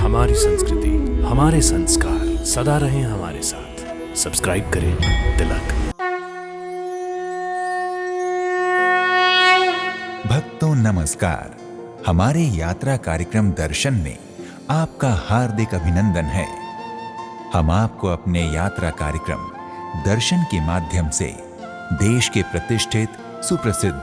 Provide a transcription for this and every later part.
हमारी संस्कृति, हमारे संस्कार सदा रहें हमारे साथ। सब्सक्राइब करें तिलक। भक्तों नमस्कार। हमारे यात्रा कार्यक्रम दर्शन में आपका हार्दिक अभिनंदन है। हम आपको अपने यात्रा कार्यक्रम दर्शन के माध्यम से देश के प्रतिष्ठित, सुप्रसिद्ध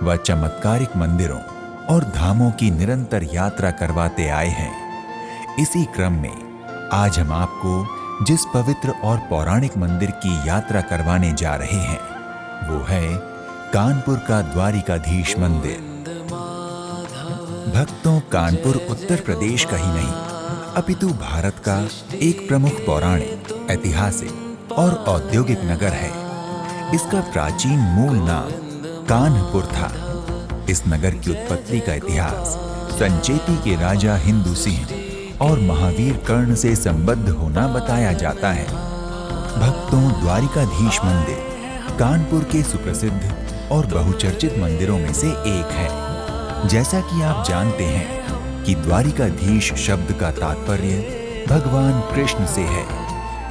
व चमत्कारिक मंदिरों और धामों की निरंतर यात्रा करवाते आए हैं। इसी क्रम में आज हम आपको जिस पवित्र और पौराणिक मंदिर की यात्रा करवाने जा रहे हैं वो है कानपुर का द्वारिकाधीश मंदिर। भक्तों, कानपुर उत्तर प्रदेश का ही नहीं अपितु भारत का एक प्रमुख पौराणिक, ऐतिहासिक और औद्योगिक नगर है। इसका प्राचीन मूल नाम कान्हपुर था। इस नगर की उत्पत्ति का इतिहास संचेती के राजा हिंदू सिंह और महावीर कर्ण से संबद्ध होना बताया जाता है। भक्तों, द्वारिकाधीश मंदिर कानपुर के सुप्रसिद्ध और बहुचर्चित मंदिरों में से एक है। जैसा कि आप जानते हैं कि द्वारिकाधीश शब्द का तात्पर्य भगवान कृष्ण से है,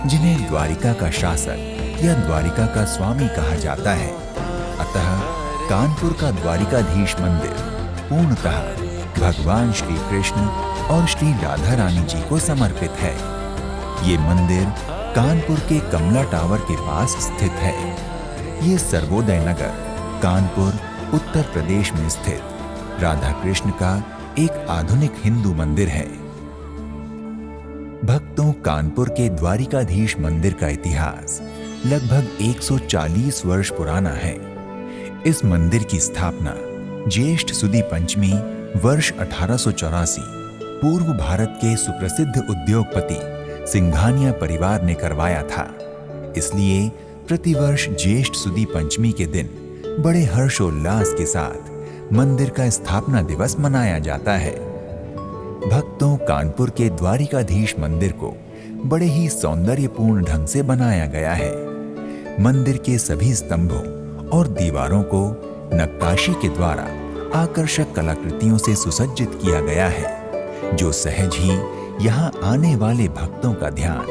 जिन्हें द्वारिका का शासक या द्वारिका का स्वामी कहा जाता है। अतः कानपुर का द्वारिकाधीश मंदिर पूर्णतः भगवान श्री कृष्ण और श्री राधा रानी जी को समर्पित है। ये मंदिर कानपुर के कमला टावर के पास स्थित है। ये सर्वोदय नगर कानपुर उत्तर प्रदेश में स्थित राधा कृष्ण का एक आधुनिक हिंदू मंदिर है। भक्तों, कानपुर के द्वारिकाधीश मंदिर का इतिहास लगभग 140 वर्ष पुराना है। इस मंदिर की स्थापना ज्येष्ठ सुदी पंचमी वर्ष 1884 पूर्व भारत के सुप्रसिद्ध उद्योगपति सिंघानिया परिवार ने करवाया था। इसलिए प्रतिवर्ष ज्येष्ठ सुदी पंचमी के दिन बड़े हर्षोल्लास के साथ मंदिर का स्थापना दिवस मनाया जाता है। भक्तों, कानपुर के द्वारिकाधीश मंदिर को बड़े ही सौंदर्यपूर्ण ढंग से बनाया गया है। मंदिर के सभी स्तंभों और दीवारों को नक्काशी के द्वारा आकर्षक कलाकृतियों से सुसज्जित किया गया है, जो सहज ही यहाँ आने वाले भक्तों का ध्यान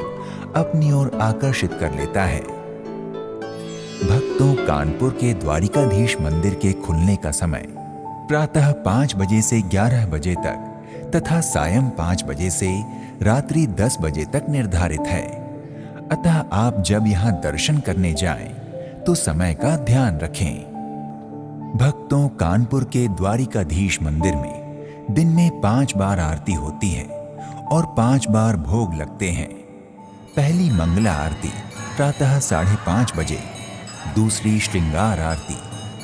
अपनी ओर आकर्षित कर लेता है। भक्तों, कानपुर के द्वारिकाधीश मंदिर के खुलने का समय प्रातः 5 बजे से 11 बजे तक तथा सायं 5 बजे से रात्रि 10 बजे तक निर्धारित है। अतः आप जब यहाँ दर्शन करने जाएं, तो समय का ध्यान रखें। भक्तों, कानपुर के द्वारिकाधीश मंदिर में दिन में 5 बार आरती होती है और 5 बार भोग लगते हैं। पहली मंगला आरती प्रातः 5:30 बजे, दूसरी श्रृंगार आरती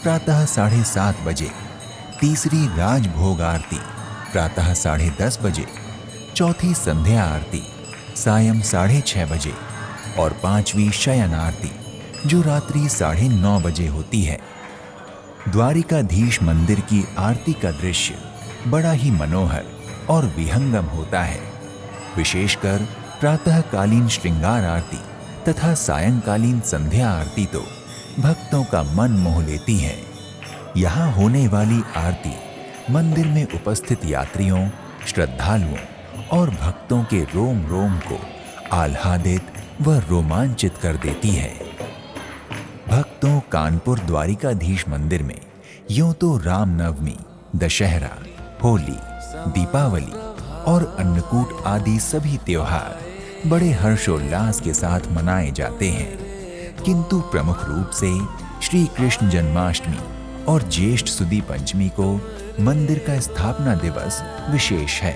प्रातः 7:30 बजे, तीसरी राजभोग आरती प्रातः 10:30 बजे, चौथी संध्या आरती सायं 6:30 बजे और 5वीं शयन आरती जो रात्रि 9:30 बजे होती है। द्वारिकाधीश मंदिर की आरती का दृश्य बड़ा ही मनोहर और विहंगम होता है। विशेषकर प्रातःकालीन श्रृंगार आरती तथा सायंकालीन संध्या आरती तो भक्तों का मन मोह लेती है। यहाँ होने वाली आरती मंदिर में उपस्थित यात्रियों, श्रद्धालुओं और भक्तों के रोम रोम को आह्लादित व रोमांचित कर देती है। भक्तों, कानपुर द्वारिकाधीश मंदिर में यूं तो रामनवमी, दशहरा, होली, दीपावली और अन्नकूट आदि सभी त्योहार बड़े हर्षोल्लास के साथ मनाए जाते हैं, किंतु प्रमुख रूप से श्री कृष्ण जन्माष्टमी और ज्येष्ठ सुदी पंचमी को मंदिर का स्थापना दिवस विशेष है।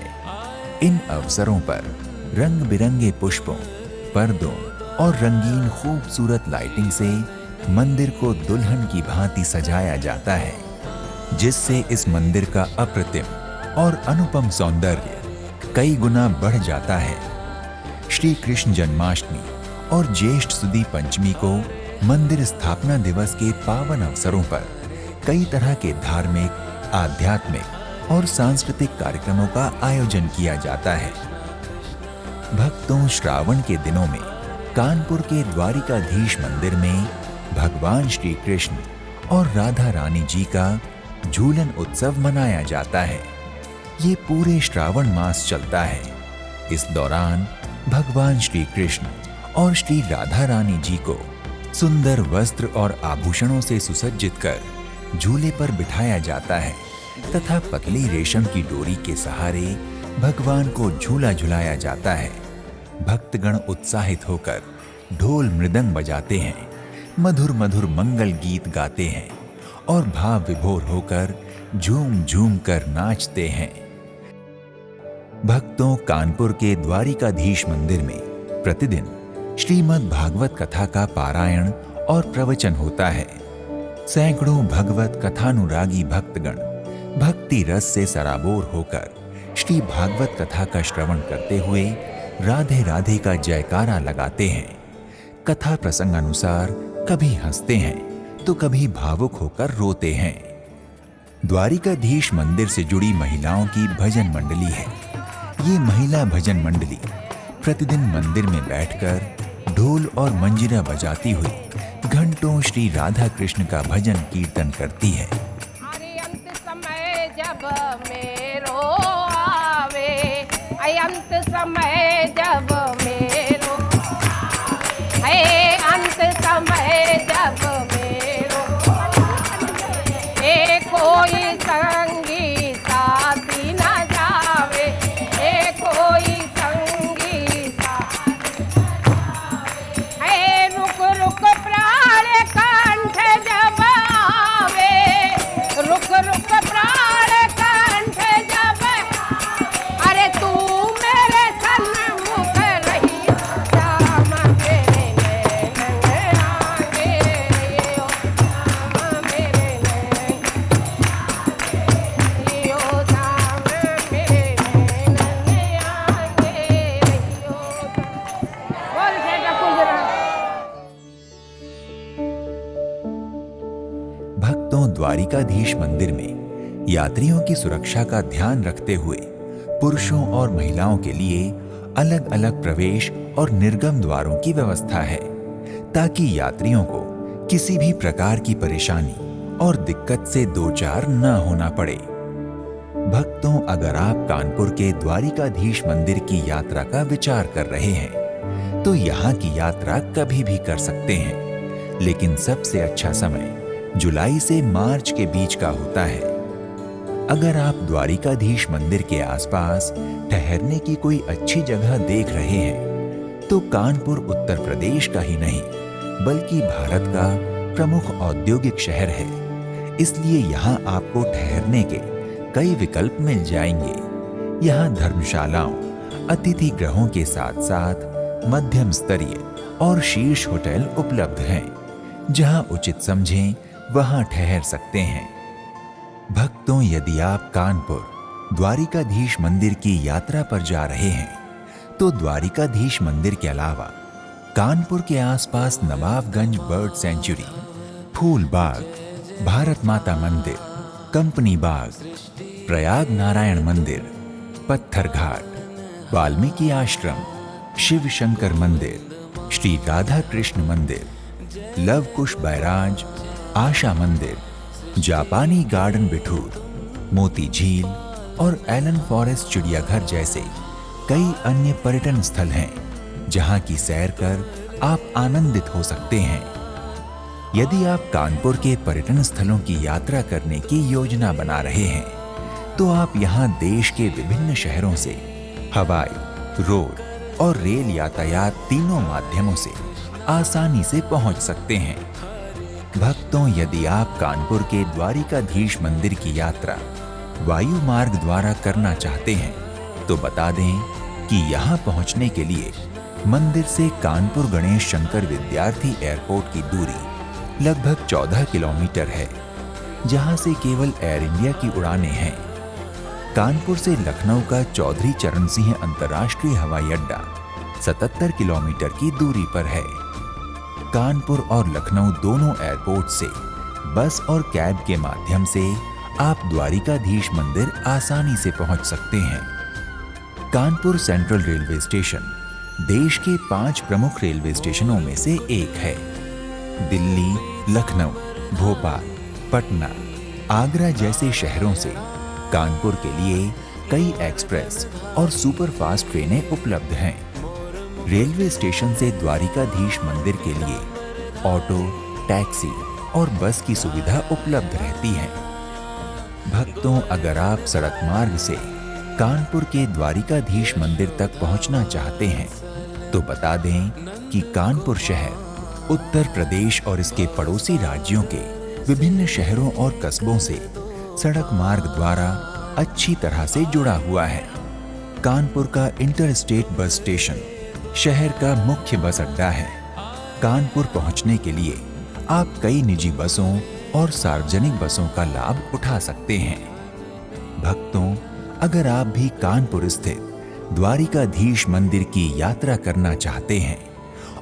इन अवसरों पर रंग बिरंगे पुष्पों, पर्दों और रंगीन खूबसूरत लाइटिंग से मंदिर को दुल्हन की भांति सजाया जाता है, जिससे इस मंदिर का अप्रतिम और अनुपम सौंदर्य कई गुना बढ़ जाता है। श्री कृष्ण जन्माष्टमी और ज्येष्ठ सुदी पंचमी को मंदिर स्थापना दिवस के पावन अवसरों पर कई तरह के धार्मिक, आध्यात्मिक और सांस्कृतिक कार्यक्रमों का आयोजन किया जाता है। भक्तों, श्रावण के दिनों में कानपुर के द्वारिकाधीश मंदिर में भगवान श्री कृष्ण और राधा रानी जी का झूलन उत्सव मनाया जाता है। ये पूरे श्रावण मास चलता है। इस दौरान भगवान श्री कृष्ण और श्री राधा रानी जी को सुंदर वस्त्र और आभूषणों से सुसज्जित कर झूले पर बिठाया जाता है तथा पतली रेशम की डोरी के सहारे भगवान को झूला झुलाया जाता है। भक्तगण उत्साहित होकर ढोल मृदंग बजाते हैं, मधुर मधुर मंगल गीत गाते हैं और भाव विभोर होकर झूम झूम कर नाचते हैं। भक्तों, कानपुर के द्वारिकाधीश मंदिर में प्रतिदिन श्रीमद् भागवत कथा का पारायण और प्रवचन होता है। सैकड़ों भगवत कथानुरागी भक्तगण भक्ति रस से सराबोर होकर श्री भागवत कथा का श्रवण करते हुए राधे राधे का जयकारा लगाते हैं। कथा प्रसंग अनुसार कभी हंसते हैं तो कभी भावुक होकर रोते हैं। द्वारिकाधीश मंदिर से जुड़ी महिलाओं की भजन मंडली है। ये महिला भजन मंडली प्रतिदिन मंदिर में बैठकर ढोल और मंजीरा बजाती हुई घंटों श्री राधा कृष्ण का भजन कीर्तन करती है। अरे अंत समय जब मेरो आवे, अंत समय जब मेरो है, अंत समय जब मेरो कोई संगी साथी न जावे, कोई संगी साथी है, रुक रुक प्राण कंठ जब आवे, रुक रुक प्राण कंठ जब, अरे तू मेरे सन्मुख रही, श्याम मेरे नैन आगे, ओ श्याम मेरे नैन, ओ श्याम मेरे नैन आगे, बोल बेटा कुजरा। भक्तों, द्वारिकाधीश मंदिर में यात्रियों की सुरक्षा का ध्यान रखते हुए पुरुषों और महिलाओं के लिए अलग अलग प्रवेश और निर्गम द्वारों की व्यवस्था है ताकि यात्रियों को किसी भी प्रकार की परेशानी और दिक्कत से दो चार न होना पड़े। भक्तों, अगर आप कानपुर के द्वारिकाधीश मंदिर की यात्रा का विचार कर रहे हैं तो यहाँ की यात्रा कभी भी कर सकते हैं, लेकिन सबसे अच्छा समय जुलाई से मार्च के बीच का होता है। अगर आप द्वारिकाधीश मंदिर के आसपास ठहरने की कोई अच्छी जगह देख रहे हैं तो कानपुर उत्तर प्रदेश का ही नहीं बल्कि भारत का प्रमुख औद्योगिक शहर है, इसलिए यहाँ आपको ठहरने के कई विकल्प मिल जाएंगे। यहाँ धर्मशालाओं, अतिथि गृहों के साथ साथ मध्यम स्तरीय और शीर्ष होटल उपलब्ध हैं, जहाँ उचित समझें वहाँ ठहर सकते हैं। भक्तों, यदि आप कानपुर द्वारिकाधीश मंदिर की यात्रा पर जा रहे हैं तो द्वारिकाधीश मंदिर के अलावा कानपुर के आसपास नवाबगंज बर्ड सेंचुरी, फूल बाग, भारत माता मंदिर, कंपनी बाग, प्रयाग नारायण मंदिर, पत्थर घाट, वाल्मीकि आश्रम, शिव शंकर मंदिर, श्री राधा कृष्ण मंदिर, लव कुश बैराज, आशा मंदिर, जापानी गार्डन बिठूर, मोती झील और एलन फॉरेस्ट चिड़ियाघर जैसे कई अन्य पर्यटन स्थल हैं जहां की सैर कर आप आनंदित हो सकते हैं। यदि आप कानपुर के पर्यटन स्थलों की यात्रा करने की योजना बना रहे हैं तो आप यहां देश के विभिन्न शहरों से हवाई, रोड और रेल यातायात तीनों माध्यमों से आसानी से पहुंच सकते हैं। भक्तों, यदि आप कानपुर के द्वारिकाधीश मंदिर की यात्रा वायु मार्ग द्वारा करना चाहते हैं तो बता दें कि यहां पहुंचने के लिए मंदिर से कानपुर गणेश शंकर विद्यार्थी एयरपोर्ट की दूरी लगभग 14 किलोमीटर है, जहां से केवल एयर इंडिया की उड़ानें हैं। कानपुर से लखनऊ का चौधरी चरण सिंह अंतर्राष्ट्रीय हवाई अड्डा 77 किलोमीटर की दूरी पर है। कानपुर और लखनऊ दोनों एयरपोर्ट से बस और कैब के माध्यम से आप द्वारिकाधीश मंदिर आसानी से पहुंच सकते हैं। कानपुर सेंट्रल रेलवे स्टेशन देश के 5 प्रमुख रेलवे स्टेशनों में से एक है। दिल्ली, लखनऊ, भोपाल, पटना, आगरा जैसे शहरों से कानपुर के लिए कई एक्सप्रेस और सुपरफास्ट ट्रेनें उपलब्ध हैं। रेलवे स्टेशन से द्वारिकाधीश मंदिर के लिए ऑटो, टैक्सी और बस की सुविधा उपलब्ध रहती है। भक्तों, अगर आप सड़क मार्ग से कानपुर के द्वारिकाधीश मंदिर तक पहुंचना चाहते हैं तो बता दें कि कानपुर शहर उत्तर प्रदेश और इसके पड़ोसी राज्यों के विभिन्न शहरों और कस्बों से सड़क मार्ग द्वारा अच्छी तरह से जुड़ा हुआ है। कानपुर का इंटरस्टेट बस स्टेशन शहर का मुख्य बस अड्डा है। कानपुर पहुंचने के लिए आप कई निजी बसों और सार्वजनिक बसों का लाभ उठा सकते हैं। भक्तों, अगर आप भी कानपुर स्थित द्वारिकाधीश मंदिर की यात्रा करना चाहते हैं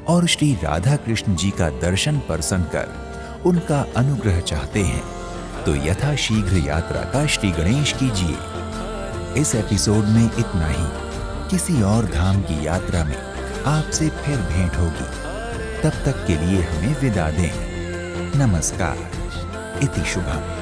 और श्री राधा कृष्ण जी का दर्शन परसन कर उनका अनुग्रह चाहते हैं तो यथाशीघ्र यात्रा का श्री गणेश कीजिए। इस एपिसोड में इतना ही। किसी और धाम की यात्रा में आपसे फिर भेंट होगी। तब तक के लिए हमें विदा दें। नमस्कार। इति शुभम।